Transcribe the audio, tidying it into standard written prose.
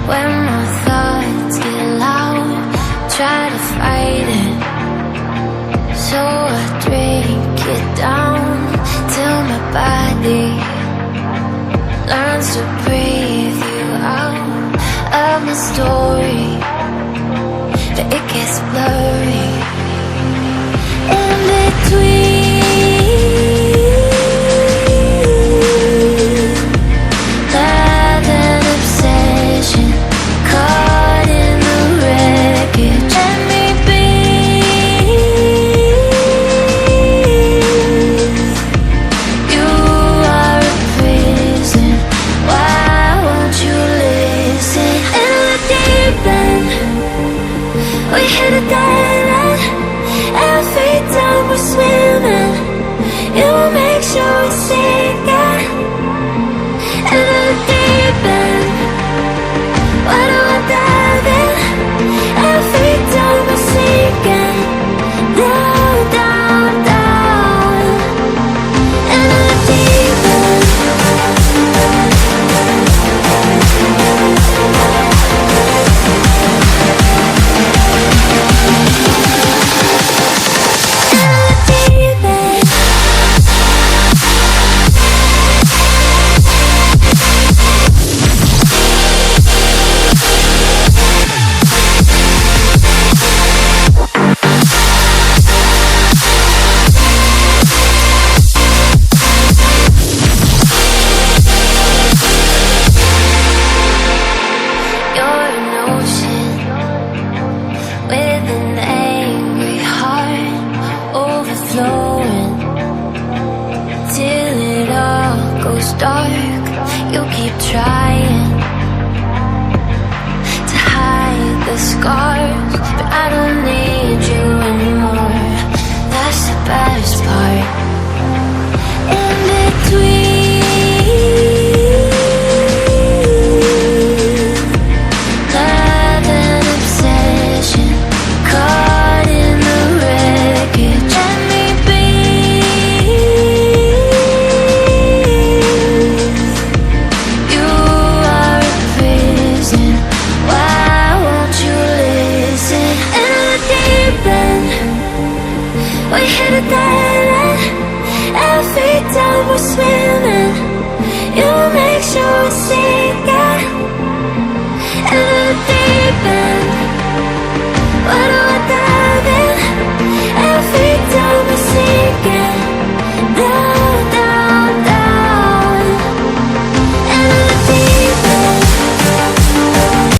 When my thoughts get loud, try to fight it. So I drink it down till my body learns to breathe you out of my story, but it gets blurry in between. Love and obsession caught in the wreckage. Let me be. You are a prison. Why won't you listen? In the deep end, we hit a dead end. And feet down, we're swimming. You will make sure we sink it. In the deep end, why do I dive in? And feet down, we're sinking. Down, down, down. In the deep end. You're an ocean with an angry heart, overflowing till it all goes dark. You keep trying to hide the scars, but I don't need you anymore. That's the best part. In between. Love and obsession caught in the wreckage. Let me be. You are a prison. Why won't you listen? In the deep end, we hit a dead end. And feet down, we're swimming. You make sure we see.